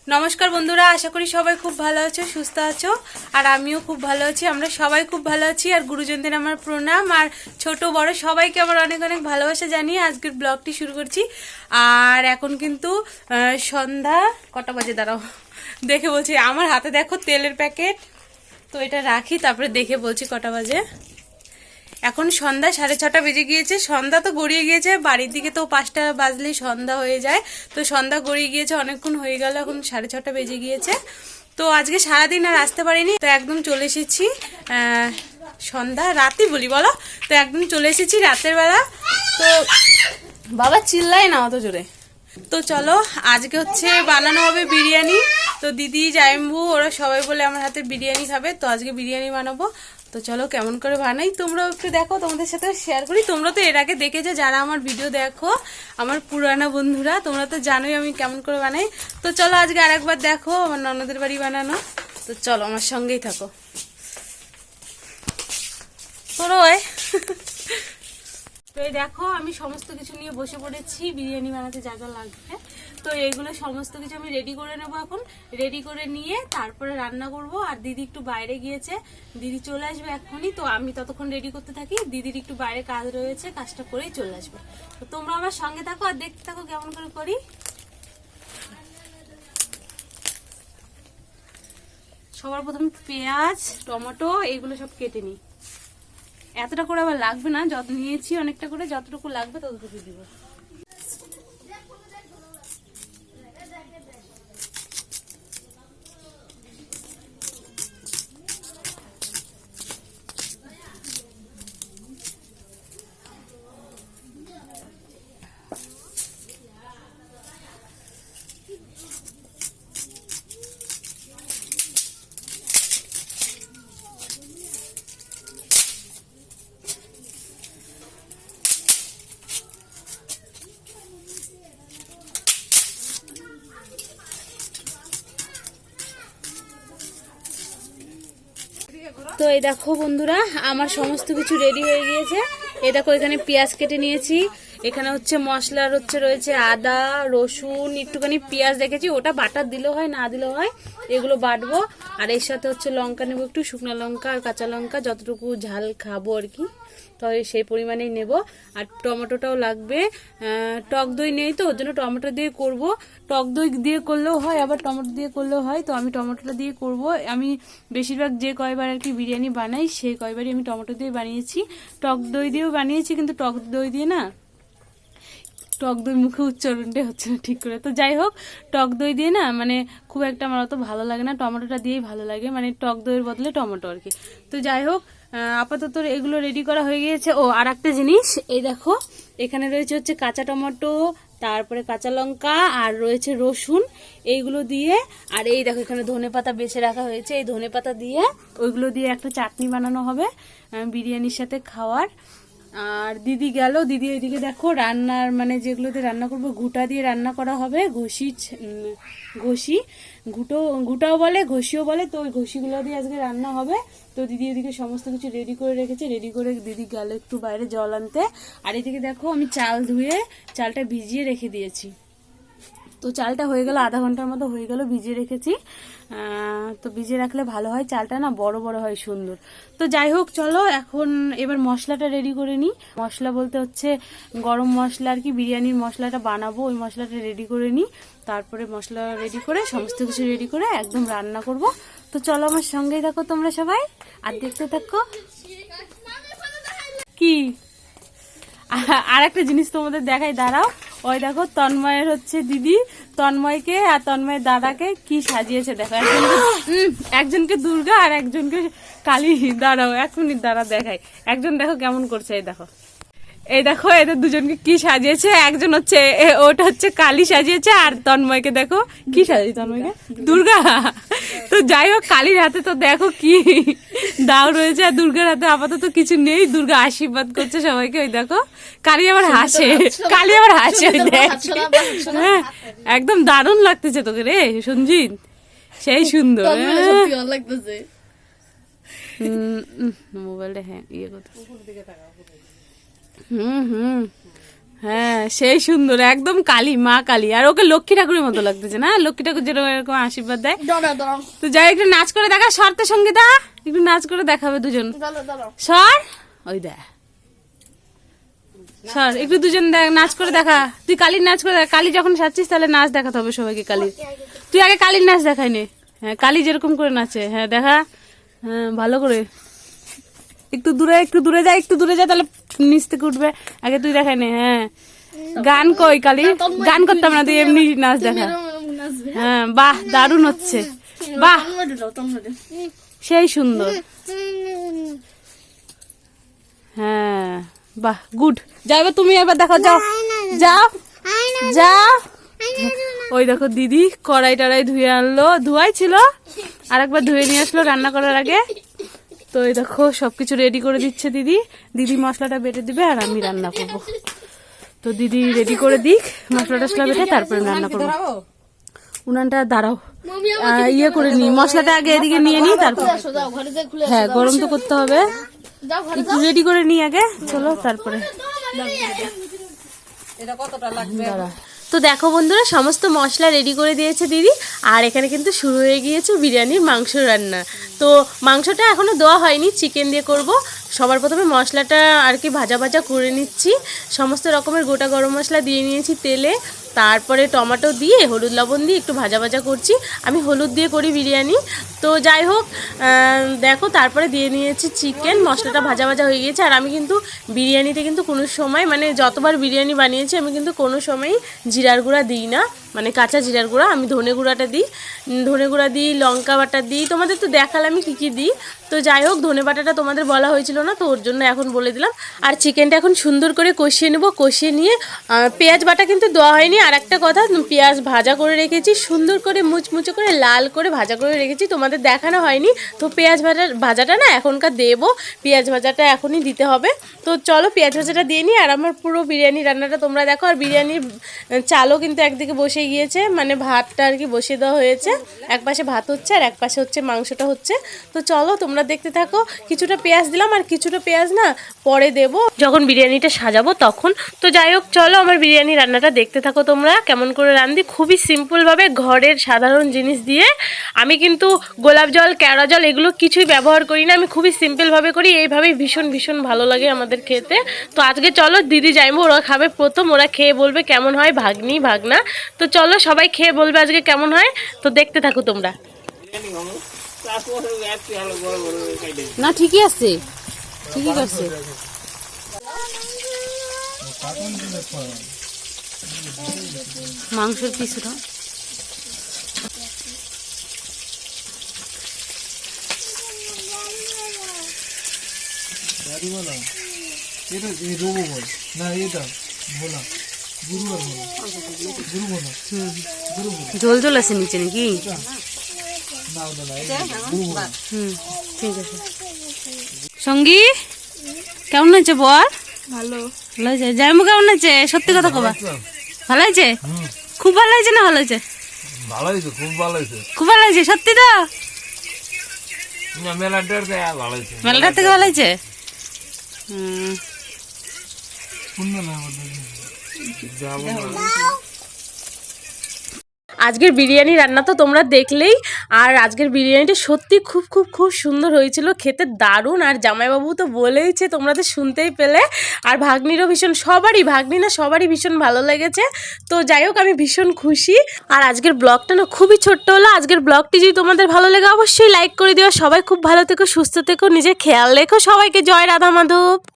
নমস্কার বন্ধুরা, আশা করি সবাই খুব ভালো আছো, সুস্থ আছো। আর আমিও খুব ভালো আছি, আমরা সবাই খুব ভালো আছি। আর গুরুজনদের আমার প্রণাম, আর ছোট বড় সবাইকে আমার অনেক অনেক ভালোবাসা জানিয়ে আজকের ব্লগটি শুরু করছি। আর এখন কিন্তু সন্ধ্যা কটা বাজে দাঁড়াও দেখে বলছি। আমার হাতে দেখো তেলের প্যাকেট, তো এটা রাখি তারপরে দেখে বলছি কটা বাজে। এখন সন্ধ্যা 6:30 বেজে গিয়েছে। সন্ধ্যা তো গড়িয়ে গিয়েছে, বাড়ির দিকে তো 5টা বাজলেই সন্ধ্যা হয়ে যায়। তো সন্ধ্যা গড়িয়ে গিয়েছে, অনেকক্ষণ হয়ে গেল, এখন 6:30 বেজে গিয়েছে। তো আজকে সারাদিন আর আসতে পারিনি, তো একদম চলে এসেছি সন্ধ্যা রাতই বলি বলো, তো একদম চলে এসেছি রাতের বেলা। তো বাবা চিল্লাই না অত জোরে। তো চলো, আজকে হচ্ছে বানানো হবে বিরিয়ানি। তো দিদি জাইম্বু ওরা সবাই বলে আমার হাতে বিরিয়ানি খাবে, তো আজকে বিরিয়ানি বানাবো। তো চলো কেমন করে বানাই তোমরাও একটু দেখো, তোমাদের সাথে শেয়ার করি। তোমরা তো এর আগে দেখেছো, যারা আমার ভিডিও দেখো, আমার পুরানা বন্ধুরা, তোমরা তো জানোই আমি কেমন করে বানাই। তো চলো আজকে আরেকবার দেখো আমার ননদের বাড়ি বানানো। তো চলো আমার সঙ্গেই থাকো। তোরা তো এই দেখো আমি সমস্ত কিছু নিয়ে বসে পড়েছি বিরিয়ানি বানাতে যা যা লাগবে। তো এইগুলো সমস্ত কিছু আমি রেডি করে নেবো। এখন রেডি করে নিয়ে তারপরে রান্না করব। আর দিদি একটু বাইরে গিয়েছে, দিদি চলে আসবে এখনই। তো আমি ততক্ষণ রেডি করতে থাকি, দিদির একটু বাইরে কাজ রয়েছে, কাজটা করেই চলে আসবে। তো তোমরা আমার সঙ্গে থাকো আর দেখতে থাকো কেমন করে করি। সবার প্রথমে পেঁয়াজ, টমেটো এইগুলো সব কেটে নিই। এতটা করে আবার লাগবে না, যত নিয়েছি অনেকটা করে, যতটুকু লাগবে ততটুকু দিব। তো এই দেখো বন্ধুরা, আমার সমস্ত কিছু রেডি হয়ে গিয়েছে। এই দেখো এখানে পেঁয়াজ কেটে নিয়েছি, এখানে হচ্ছে মশলার রয়েছে আদা রসুন, একটুখানি পেঁয়াজ রেখেছি, ওটা বাটার দিলেও হয় না দিলেও হয়, এগুলো বাটবো। আর এর সাথে হচ্ছে লঙ্কা নেবো, একটু শুকনো লঙ্কা আর কাঁচা লঙ্কা, যতটুকু ঝাল খাবো আর কি, তো সেই পরিমাণেই নেব। আর টমেটোটাও লাগবে। টক দই নেই, তো ওর জন্য টমেটো দিয়ে করব। টক দই দিয়ে করলেও হয়, আবার টমেটো দিয়ে করলেও হয়, তো আমি টমেটোটা দিয়ে করব। আমি বেশিরভাগ যে কয়বার আর কি বিরিয়ানি বানাই, সেই কয়বারই আমি টমেটো দিয়ে বানিয়েছি। টক দই দিয়েও বানিয়েছি, কিন্তু টক দই দিয়ে না, টক দই মুখে উচ্চারণটাই হচ্ছে না ঠিক করে। তো যাই হোক, টক দই দিয়ে না মানে খুব একটা আমার অত ভালো লাগে না, টমেটোটা দিয়েই ভালো লাগে, মানে টক দইয়ের বদলে টমেটো আর কি। তো যাই হোক, আপাতত এগুলো রেডি করা হয়ে গিয়েছে। ও আর একটা জিনিস, এই দেখো এখানে রয়েছে হচ্ছে কাঁচা টমেটো, তারপরে কাঁচা লঙ্কা, আর রয়েছে রসুন, এইগুলো দিয়ে। আর এই দেখো এখানে ধনেপাতা বেছে রাখা হয়েছে, এই ধনেপাতা দিয়ে ওইগুলো দিয়ে একটা চাটনি বানানো হবে বিরিয়ানির সাথে খাওয়ার। আর দিদি গেল, দিদি এদিকে দেখো রান্নার মানে যেগুলোতে রান্না করবো ঘুটা দিয়ে রান্না করা হবে, ঘষি ঘুটাও বলে ঘষিও বলে, তো ওই ঘষিগুলো দিয়ে আজকে রান্না হবে। তো দিদি এদিকে সমস্ত কিছু রেডি করে রেখেছে, রেডি করে দিদি গেল একটু বাইরে জল আনতে। আর এদিকে দেখো আমি চাল ধুয়ে চালটা ভিজিয়ে রেখে দিয়েছি। তো চালটা হয়ে গেল, আধা ঘন্টার মতো হয়ে গেল ভিজিয়ে রেখেছি। তো ভিজিয়ে রাখলে ভালো হয়, চালটা না বড় বড় হয় সুন্দর। তো যাই হোক চলো এখন এবার মশলাটা রেডি করে নিই। মশলা বলতে হচ্ছে গরম মশলা আর কি, বিরিয়ানির মশলাটা বানাবো, ওই মশলাটা রেডি করে নিই। তারপরে মশলা রেডি করে সমস্ত কিছু রেডি করে একদম রান্না করব। তো চলো আমার সঙ্গেই থাকো তোমরা সবাই আর দেখতে থাকো। কি আর একটা জিনিস তোমাদের দেখাই, দাঁড়াও। ওই দেখো তন্ময়ের হচ্ছে দিদি তন্ময়কে আর তন্ময়ের দাদাকে কি সাজিয়েছে দেখো, একজনকে দুর্গা আর একজনকে কালী। দাঁড়াও এক মিনিট দাঁড়া দেখাই, একজন দেখো কেমন করছে। এই দেখো এদের দুজনকে কি সাজিয়েছে, একজন হচ্ছে ওটা হচ্ছে কালী সাজিয়েছে, আর তন্ময়কে দেখো কি সাজিয়েছে, তন্ময়কে দুর্গা। তো যাই হোক, কালীর হাতে তো দেখো কি দাও রয়েছে, আর দুর্গার হাতে আপাতত কিছু নেই, দুর্গা আশীর্বাদ করছে সবাইকে। ওই দেখো কালী আবার হাসে, কালী আবার হাসে, হ্যাঁ একদম দারুণ লাগতেছে তোকে রে সঞ্জিত, সেই সুন্দর লাগতেছে। মোবাইলটা হ্যাঁ ইয়ে করতে, হ্যাঁ সেই সুন্দর, একদম কালী, মা কালী। আর ওকে লক্ষ্মী ঠাকুরের মতো লাগতেছে না, লক্ষ্মী ঠাকুর যেরকম এরকম আশীর্বাদ দেয়। তো যাই একটু নাচ করে দেখা, সর তো সঙ্গীতা, একটু নাচ করে দেখাবে দুজন। সর, ওই দেখ সর, একটু দুজন নাচ করে দেখা। তুই কালীর নাচ করে দেখা, কালী যখন সাজছিস তাহলে নাচ দেখাতে হবে সবাইকে কালীর। তুই আগে কালীর নাচ দেখাই নে। হ্যাঁ কালী যেরকম করে নাচে, হ্যাঁ দেখা, হ্যাঁ ভালো করে। একটু দূরে যা, একটু দূরে যা, তাহলে নিচ থেকে উঠবে। আগে তুই দেখাই নে। হ্যাঁ গান কই কালী, গান করতাম না, তুই এমনি নাচ দেখা। হ্যাঁ বাহ, দারুণ হচ্ছে, বাহ সেই সুন্দর। হ্যাঁ বাহ, গুড। যাইবে তুমি এবার, দেখো, যাও যাও যাও। ওই দেখো দিদি কড়াই টড়াই ধুয়ে আনলো, ধোয়াই ছিল, আর একবার ধুয়ে নিয়ে আসলো রান্না করার আগে। তো এই দেখো সবকিছু রেডি করে দিচ্ছে দিদি। দিদি মশলাটা বেটে দিবে আর আমি রান্না করবো। তো দিদি রেডি করে দিক মশলা টসলা বেটে, তারপরে রান্না করবো। উনানটা দাঁড়াও, ইয়ে করে নি, মশলাটা আগে এদিকে নিয়ে নি, তারপর হ্যাঁ গরম তো করতে হবে, একটু রেডি করে নি আগে, চলো তারপরে। দাঁড়া। তো দেখো বন্ধুরা, সমস্ত মশলা রেডি করে দিয়েছে দিদি, আর এখানে কিন্তু শুরু হয়ে গিয়েছে বিরিয়ানির মাংস রান্না। তো মাংসটা এখনো দেওয়া হয়নি, চিকেন দিয়ে করব। সবার প্রথমে মশলাটা আর কি ভাজা ভাজা করে নিচ্ছি, সমস্ত রকমের গোটা গরম মশলা দিয়ে নিয়েছি তেলে, তারপরে টমেটো দিয়ে হলুদ লবণ দিয়ে একটু ভাজা ভাজা করছি। আমি হলুদ দিয়ে করি বিরিয়ানি। তো যাই হোক, দেখো তারপরে দিয়ে নিয়েছি চিকেন, মশলাটা ভাজা ভাজা হয়ে গিয়েছে। আর আমি কিন্তু বিরিয়ানিতে কিন্তু কোনো সময়, মানে যতবার বিরিয়ানি বানিয়েছি আমি কিন্তু কোনো সময়ই জিরার গুঁড়া দিই না, মানে কাঁচা জিরার গুঁড়া। আমি ধনে গুঁড়াটা দিই, ধনে গুঁড়া দিই, লঙ্কা বাটা দিই। তোমাদের তো দেখালাম আমি কী কী দিই। তো যাই হোক, ধনে বাটাটা তোমাদের বলা হয়েছিল না, তো ওর জন্য এখন বলে দিলাম। আর চিকেনটা এখন সুন্দর করে কষিয়ে নেবো, কষিয়ে নিয়ে পেঁয়াজ বাটা কিন্তু দেওয়া হয়নি। আর একটা কথা, পেঁয়াজ ভাজা করে রেখেছি, সুন্দর করে মুচমুচে করে লাল করে ভাজা করে রেখেছি, তোমাদের দেখানো হয়নি। তো পেঁয়াজ ভাজাটা না এখনকার দেবো, পেঁয়াজ ভাজাটা এখনই দিতে হবে। তো চলো পেঁয়াজ ভাজাটা দিয়ে নিই, আর আমার পুরো বিরিয়ানি রান্নাটা তোমরা দেখো। আর বিরিয়ানির চালও কিন্তু একদিকে বসে গিয়েছে, মানে ভাতটা আর কি বসিয়ে দেওয়া হয়েছে। এক পাশে ভাত হচ্ছে আর এক পাশে হচ্ছে মাংসটা হচ্ছে। তো চলো তোমরা দেখতে থাকো। কিছুটা পেঁয়াজ দিলাম, আর কিছুটা পেঁয়াজ না পরে দেবো যখন বিরিয়ানিটা সাজাবো তখন। তো যাই হোক চলো আমার বিরিয়ানি রান্নাটা দেখতে থাকো তোমরা, কেমন করে রান্ধি। খুবই সিম্পলভাবে ঘরের সাধারণ জিনিস দিয়ে। আমি কিন্তু গোলাপ জল, কেওড়া জল এগুলো কিছুই ব্যবহার করি না, আমি খুবই সিম্পলভাবে করি। এইভাবেই ভীষণ ভীষণ ভালো লাগে আমাদের খেতে। তো আজকে চলো দিদি যাইবো, ওরা খাবে প্রথম, ওরা খেয়ে বলবে কেমন হয়, ভাগ্নি ভাগনা। তো চলো সবাই খেয়ে বলবে আজকে কেমন হয়। তো দেখতে থাকো তোমরা। না ঠিকই আছে, ঠিকই আছে। মাংসের পিছুটা ঝোল ঝোল আছে নিচে নাকি? ঠিক আছে। সঙ্গী কেমন হয়েছে বর? ভালো ভালো হয়েছে। জামু কেমন হয়েছে? সত্যি কথা কবা, ভালো হয়েছে? খুব ভালো হয়েছে না ভালো হয়েছে? ভালো হয়েছে, খুব ভালো হয়েছে, খুব ভালো হয়েছে। সত্যি তো? মেলাটার থেকে ভালো হয়েছে। আজকের বিরিয়ানি রান্না তো তোমরা দেখলেই। আর আজকের বিরিয়ানিটা সত্যি খুব খুব খুব সুন্দর হয়েছিল, খেতে দারুণ। আর জামাইবাবু তো বলেইছে, তোমরা তো শুনতেই পেলে। আর ভাগ্নিরও ভীষণ, সবারই, ভাগ্নি না সবারই ভীষণ ভালো লেগেছে। তো যাই হোক আমি ভীষণ খুশি। আর আজকের ব্লগটা না খুবই ছোট্ট হলো। আজকের ব্লগটি যদি তোমাদের ভালো লাগে অবশ্যই লাইক করে দিও। সবাই খুব ভালো থেকো, সুস্থ থেকো, নিজের খেয়াল রেখো। সবাইকে জয় রাধা মাধব।